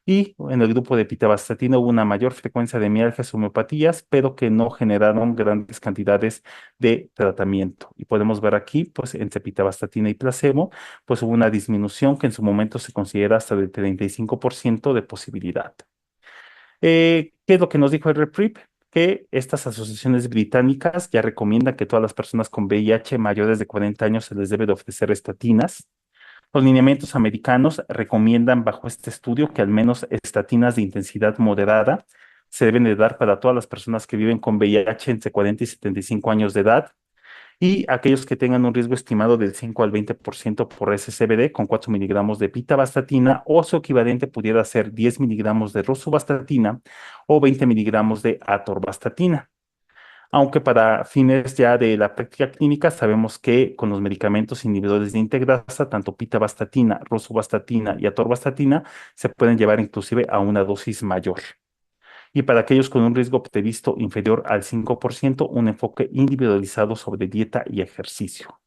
y en el grupo de pitavastatina hubo una mayor frecuencia de mialgias y homeopatías, pero que no generaron grandes cantidades de tratamiento. Y podemos ver aquí, pues entre pitavastatina y placebo, pues hubo una disminución que en su momento se considera hasta del 35% de posibilidad. ¿Qué es lo que nos dijo el REPRIP? Que estas asociaciones británicas ya recomiendan que todas las personas con VIH mayores de 40 años se les debe de ofrecer estatinas Los lineamientos americanos recomiendan bajo este estudio que al menos estatinas de intensidad moderada se deben de dar para todas las personas que viven con VIH entre 40 y 75 años de edad y aquellos que tengan un riesgo estimado del 5 al 20% por SCBD con 4 miligramos de pitavastatina o su equivalente pudiera ser 10 miligramos de rosuvastatina o 20 miligramos de atorvastatina. Aunque para fines ya de la práctica clínica sabemos que con los medicamentos inhibidores de integrasa, tanto pitavastatina, rosuvastatina y atorvastatina, se pueden llevar inclusive a una dosis mayor. Y para aquellos con un riesgo previsto inferior al 5%, un enfoque individualizado sobre dieta y ejercicio.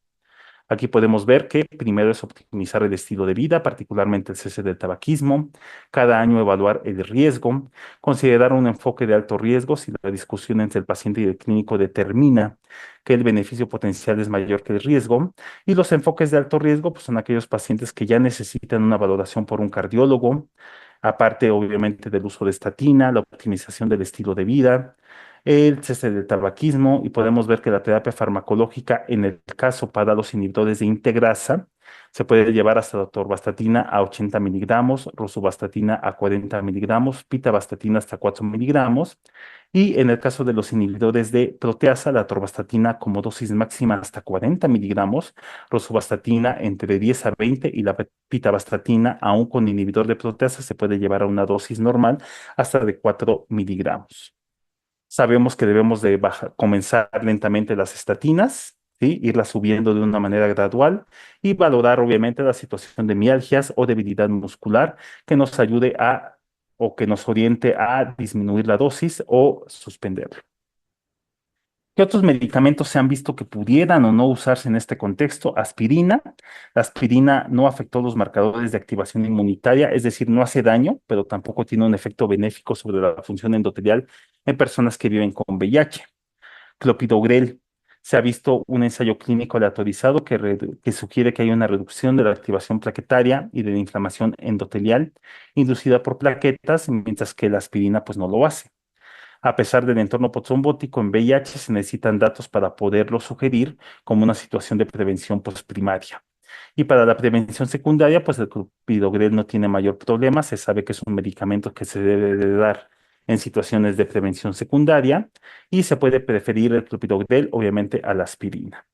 Aquí podemos ver que primero es optimizar el estilo de vida, particularmente el cese del tabaquismo, cada año evaluar el riesgo, considerar un enfoque de alto riesgo si la discusión entre el paciente y el clínico determina que el beneficio potencial es mayor que el riesgo, y los enfoques de alto riesgo pues, son aquellos pacientes que ya necesitan una valoración por un cardiólogo, aparte obviamente del uso de estatina, la optimización del estilo de vida, el cese del tabaquismo y podemos ver que la terapia farmacológica, en el caso para los inhibidores de integrasa, se puede llevar hasta atorvastatina a 80 miligramos, rosuvastatina a 40 miligramos, pitavastatina hasta 4 miligramos y en el caso de los inhibidores de proteasa, la atorvastatina como dosis máxima hasta 40 miligramos, rosuvastatina entre 10 a 20 y la pitavastatina, aún con inhibidor de proteasa, se puede llevar a una dosis normal hasta de 4 miligramos. Sabemos que debemos de comenzar lentamente las estatinas, ¿sí? Irlas subiendo de una manera gradual y valorar obviamente la situación de mialgias o debilidad muscular que nos ayude a o que nos oriente a disminuir la dosis o suspenderla. ¿Qué otros medicamentos se han visto que pudieran o no usarse en este contexto? Aspirina. La aspirina no afectó los marcadores de activación inmunitaria, es decir, no hace daño, pero tampoco tiene un efecto benéfico sobre la función endotelial en personas que viven con VIH. Clopidogrel. Se ha visto un ensayo clínico aleatorizado que sugiere que hay una reducción de la activación plaquetaria y de la inflamación endotelial inducida por plaquetas, mientras que la aspirina pues no lo hace. A pesar del entorno potrombótico en VIH, se necesitan datos para poderlo sugerir como una situación de prevención postprimaria. Y para la prevención secundaria, pues el clopidogrel no tiene mayor problema. Se sabe que es un medicamento que se debe de dar en situaciones de prevención secundaria y se puede preferir el clopidogrel, obviamente, a la aspirina.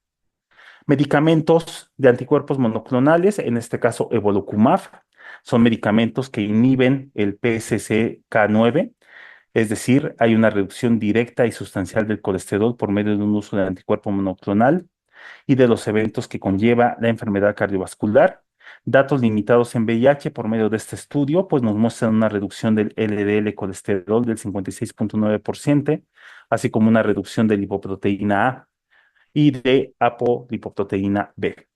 Medicamentos de anticuerpos monoclonales, en este caso evolocumab, son medicamentos que inhiben el PCSK9, es decir, hay una reducción directa y sustancial del colesterol por medio de un uso de anticuerpo monoclonal y de los eventos que conlleva la enfermedad cardiovascular. Datos limitados en VIH por medio de este estudio, pues nos muestran una reducción del LDL colesterol del 56,9%, así como una reducción de lipoproteína A y de apolipoproteína B.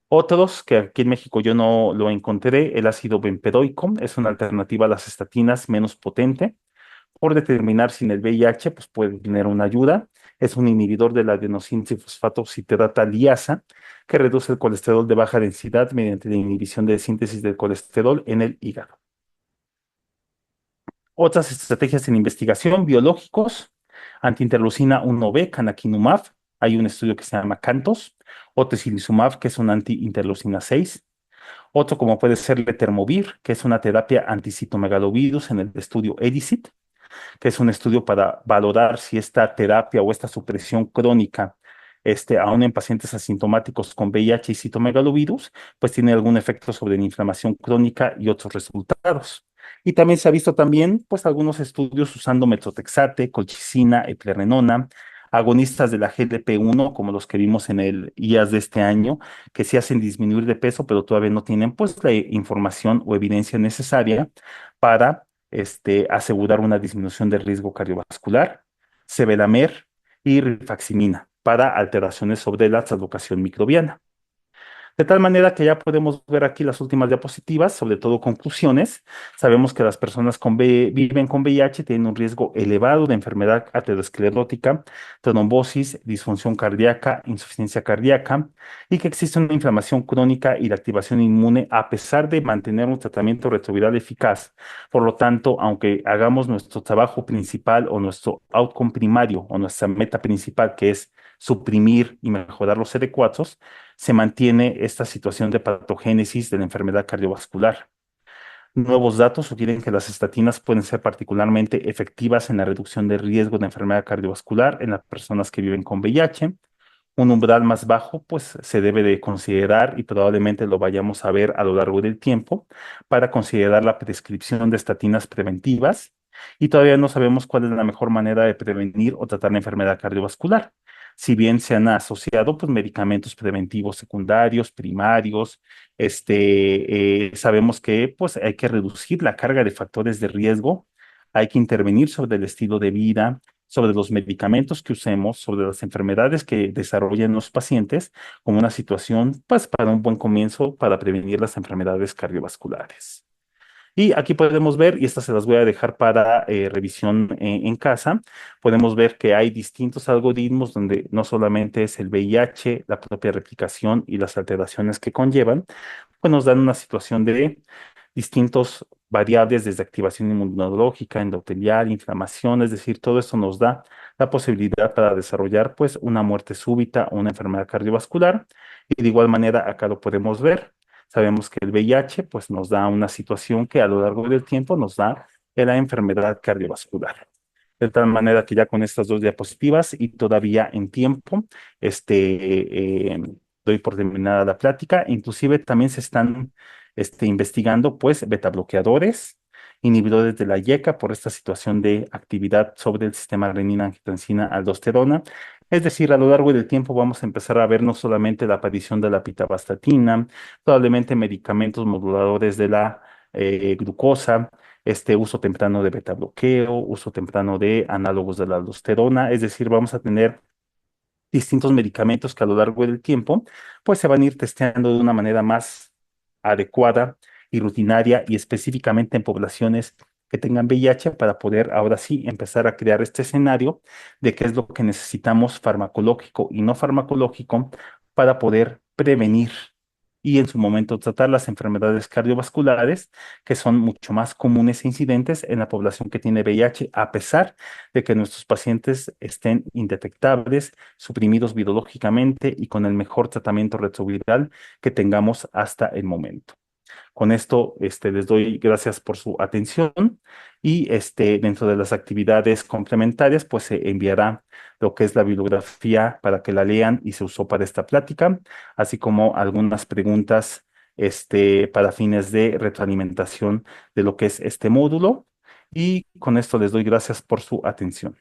Otros que aquí en México yo no lo encontré, el ácido bempedoico es una alternativa a las estatinas menos potente por determinar si en el VIH pues puede tener una ayuda. Es un inhibidor de la adenosín-trifosfato citrata liasa que reduce el colesterol de baja densidad mediante la inhibición de síntesis del colesterol en el hígado. Otras estrategias en investigación, biológicos, antiinterleucina 1B, canakinumab. Hay un estudio que se llama CANTOS, o tocilizumab, que es un antiinterleucina 6. Otro como puede ser letermovir, que es una terapia anticitomegalovirus en el estudio EDICIT, que es un estudio para valorar si esta terapia o esta supresión crónica, aún en pacientes asintomáticos con VIH y citomegalovirus, pues tiene algún efecto sobre la inflamación crónica y otros resultados. Y también se ha visto también, pues, algunos estudios usando metotrexate, colchicina, eplerenona, agonistas de la GLP-1, como los que vimos en el IAS de este año, que sí hacen disminuir de peso, pero todavía no tienen, pues, la información o evidencia necesaria para asegurar una disminución del riesgo cardiovascular, sevelamer y rifaximina para alteraciones sobre la translocación microbiana. De tal manera que ya podemos ver aquí las últimas diapositivas, sobre todo conclusiones. Sabemos que las personas viven con VIH tienen un riesgo elevado de enfermedad aterosclerótica, trombosis, disfunción cardíaca, insuficiencia cardíaca y que existe una inflamación crónica y la activación inmune a pesar de mantener un tratamiento retroviral eficaz. Por lo tanto, aunque hagamos nuestro trabajo principal o nuestro outcome primario o nuestra meta principal, que es suprimir y mejorar los CD4, se mantiene esta situación de patogénesis de la enfermedad cardiovascular. Nuevos datos sugieren que las estatinas pueden ser particularmente efectivas en la reducción de riesgo de enfermedad cardiovascular en las personas que viven con VIH. Un umbral más bajo, pues se debe de considerar y probablemente lo vayamos a ver a lo largo del tiempo para considerar la prescripción de estatinas preventivas y todavía no sabemos cuál es la mejor manera de prevenir o tratar la enfermedad cardiovascular. Si bien se han asociado pues medicamentos preventivos secundarios, primarios, sabemos que pues hay que reducir la carga de factores de riesgo, hay que intervenir sobre el estilo de vida, sobre los medicamentos que usemos, sobre las enfermedades que desarrollan los pacientes, como una situación, pues, para un buen comienzo para prevenir las enfermedades cardiovasculares. Y aquí podemos ver, y estas se las voy a dejar para revisión en casa, podemos ver que hay distintos algoritmos donde no solamente es el VIH, la propia replicación y las alteraciones que conllevan, pues nos dan una situación de distintos variables desde activación inmunológica, endotelial, inflamación, es decir, todo eso nos da la posibilidad para desarrollar pues una muerte súbita o una enfermedad cardiovascular y de igual manera acá lo podemos ver. Sabemos que el VIH pues nos da una situación que a lo largo del tiempo nos da la enfermedad cardiovascular. De tal manera que ya con estas dos diapositivas y todavía en tiempo, doy por terminada la plática. Inclusive también se están investigando pues betabloqueadores, inhibidores de la YECA por esta situación de actividad sobre el sistema renina-angiotensina-aldosterona. Es decir, a lo largo del tiempo vamos a empezar a ver no solamente la aparición de la pitavastatina, probablemente medicamentos moduladores de la glucosa, uso temprano de beta bloqueo, uso temprano de análogos de la aldosterona, es decir, vamos a tener distintos medicamentos que a lo largo del tiempo, pues se van a ir testeando de una manera más adecuada y rutinaria y específicamente en poblaciones que tengan VIH para poder ahora sí empezar a crear este escenario de qué es lo que necesitamos farmacológico y no farmacológico para poder prevenir y en su momento tratar las enfermedades cardiovasculares que son mucho más comunes e incidentes en la población que tiene VIH, a pesar de que nuestros pacientes estén indetectables, suprimidos virológicamente y con el mejor tratamiento retroviral que tengamos hasta el momento. Con esto, les doy gracias por su atención y dentro de las actividades complementarias, pues se enviará lo que es la bibliografía para que la lean y se usó para esta plática, así como algunas preguntas, para fines de retroalimentación de lo que es este módulo. Y con esto les doy gracias por su atención.